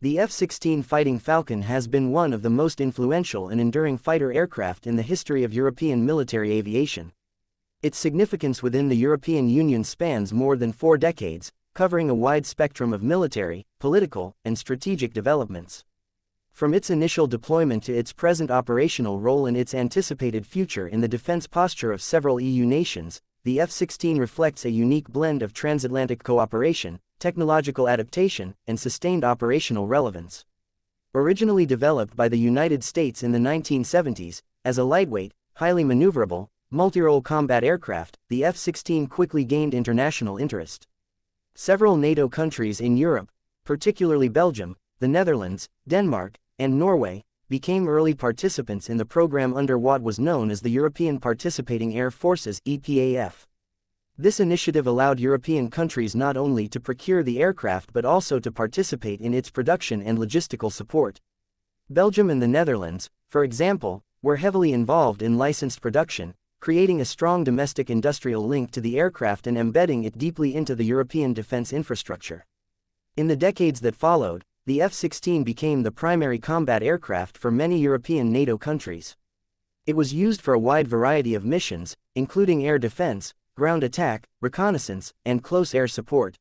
The F-16 Fighting Falcon has been one of the most influential and enduring fighter aircraft in the history of European military aviation. Its significance within the European Union spans more than 4 decades, covering a wide spectrum of military, political, and strategic developments. From its initial deployment to its present operational role and its anticipated future in the defense posture of several EU nations, the F-16 reflects a unique blend of transatlantic cooperation, technological adaptation, and sustained operational relevance. Originally developed by the United States in the 1970s, as a lightweight, highly maneuverable, multirole combat aircraft, the F-16 quickly gained international interest. Several NATO countries in Europe, particularly Belgium, the Netherlands, Denmark, and Norway, became early participants in the program under what was known as the European Participating Air Forces (EPAF). This initiative allowed European countries not only to procure the aircraft but also to participate in its production and logistical support. Belgium and the Netherlands, for example, were heavily involved in licensed production, creating a strong domestic industrial link to the aircraft and embedding it deeply into the European defense infrastructure. In the decades that followed, the F-16 became the primary combat aircraft for many European NATO countries. It was used for a wide variety of missions, including air defense, ground attack, reconnaissance, and close air support.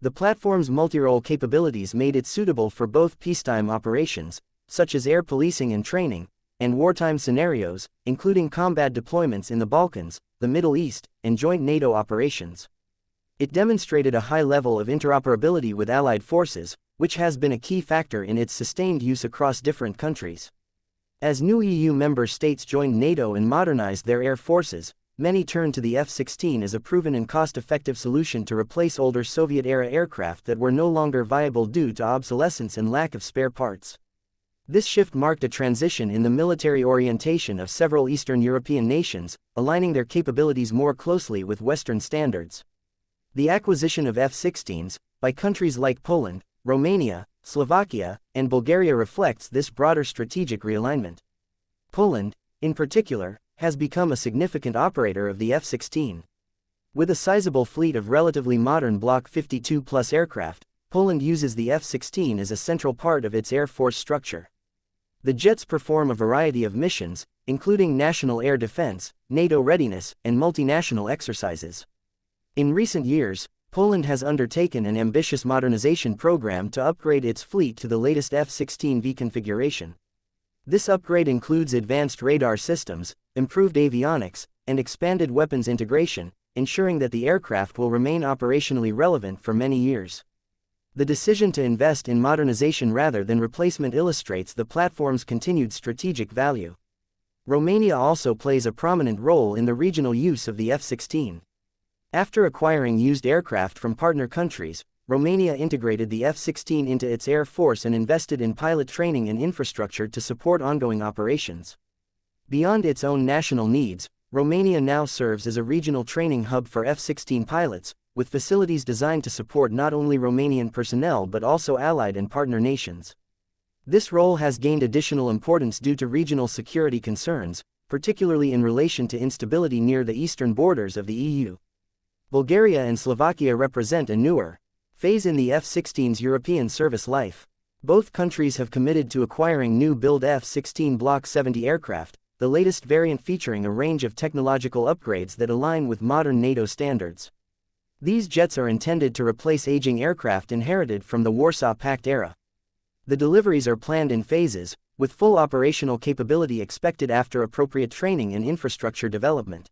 The platform's multirole capabilities made it suitable for both peacetime operations, such as air policing and training, and wartime scenarios, including combat deployments in the Balkans, the Middle East, and joint NATO operations. It demonstrated a high level of interoperability with Allied forces, which has been a key factor in its sustained use across different countries. As new EU member states joined NATO and modernized their air forces, many turned to the F-16 as a proven and cost-effective solution to replace older Soviet-era aircraft that were no longer viable due to obsolescence and lack of spare parts. This shift marked a transition in the military orientation of several Eastern European nations, aligning their capabilities more closely with Western standards. The acquisition of F-16s, by countries like Poland, Romania, Slovakia, and Bulgaria reflects this broader strategic realignment. Poland, in particular, has become a significant operator of the F-16. With a sizable fleet of relatively modern Block 52+ aircraft, Poland uses the F-16 as a central part of its air force structure. The jets perform a variety of missions, including national air defense, NATO readiness, and multinational exercises. In recent years, Poland has undertaken an ambitious modernization program to upgrade its fleet to the latest F-16V configuration. This upgrade includes advanced radar systems, improved avionics, and expanded weapons integration, ensuring that the aircraft will remain operationally relevant for many years. The decision to invest in modernization rather than replacement illustrates the platform's continued strategic value. Romania also plays a prominent role in the regional use of the F-16. After acquiring used aircraft from partner countries, Romania integrated the F-16 into its air force and invested in pilot training and infrastructure to support ongoing operations. Beyond its own national needs, Romania now serves as a regional training hub for F-16 pilots, with facilities designed to support not only Romanian personnel but also allied and partner nations. This role has gained additional importance due to regional security concerns, particularly in relation to instability near the eastern borders of the EU. Bulgaria and Slovakia represent a newer phase in the F-16's European service life. Both countries have committed to acquiring new-build F-16 Block 70 aircraft, the latest variant featuring a range of technological upgrades that align with modern NATO standards. These jets are intended to replace aging aircraft inherited from the Warsaw Pact era. The deliveries are planned in phases, with full operational capability expected after appropriate training and infrastructure development.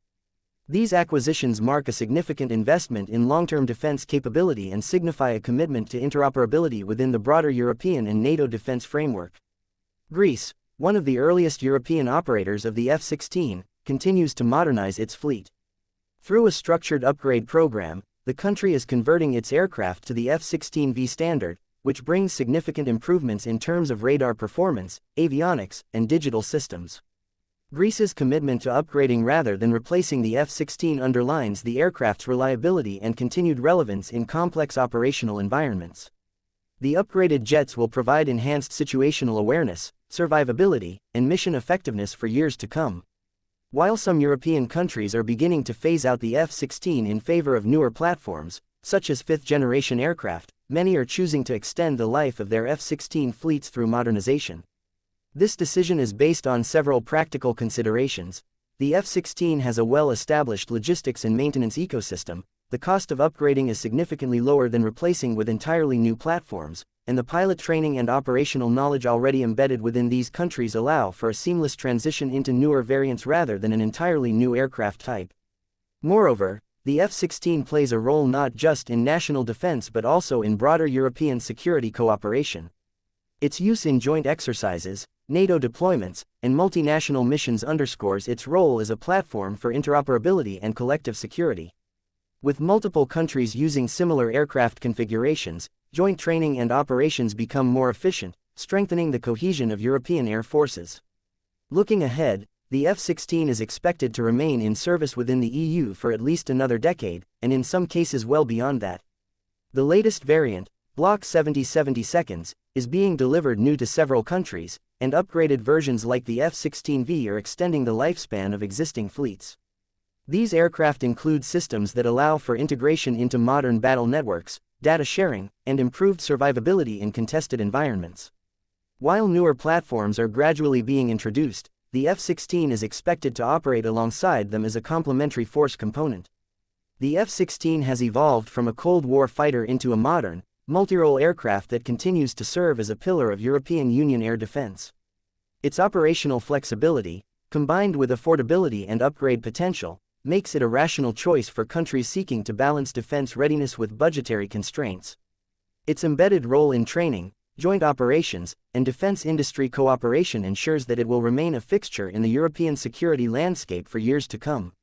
These acquisitions mark a significant investment in long-term defense capability and signify a commitment to interoperability within the broader European and NATO defense framework. Greece, one of the earliest European operators of the F-16, continues to modernize its fleet. Through a structured upgrade program, the country is converting its aircraft to the F-16V standard, which brings significant improvements in terms of radar performance, avionics, and digital systems. Greece's commitment to upgrading rather than replacing the F-16 underlines the aircraft's reliability and continued relevance in complex operational environments. The upgraded jets will provide enhanced situational awareness, survivability, and mission effectiveness for years to come. While some European countries are beginning to phase out the F-16 in favor of newer platforms, such as fifth-generation aircraft, many are choosing to extend the life of their F-16 fleets through modernization. This decision is based on several practical considerations. The F-16 has a well-established logistics and maintenance ecosystem, the cost of upgrading is significantly lower than replacing with entirely new platforms, and the pilot training and operational knowledge already embedded within these countries allow for a seamless transition into newer variants rather than an entirely new aircraft type. Moreover, the F-16 plays a role not just in national defense but also in broader European security cooperation. Its use in joint exercises, NATO deployments, and multinational missions underscores its role as a platform for interoperability and collective security. With multiple countries using similar aircraft configurations, joint training and operations become more efficient, strengthening the cohesion of European air forces. Looking ahead, the F-16 is expected to remain in service within the EU for at least another decade, and in some cases well beyond that. The latest variant, Block 70/72, is being delivered new to several countries, and upgraded versions like the F-16V are extending the lifespan of existing fleets. These aircraft include systems that allow for integration into modern battle networks, data sharing, and improved survivability in contested environments. While newer platforms are gradually being introduced, the F-16 is expected to operate alongside them as a complementary force component. The F-16 has evolved from a Cold War fighter into a modern, multirole aircraft that continues to serve as a pillar of European Union air defense. Its operational flexibility, combined with affordability and upgrade potential, makes it a rational choice for countries seeking to balance defense readiness with budgetary constraints. Its embedded role in training, joint operations, and defense industry cooperation ensures that it will remain a fixture in the European security landscape for years to come.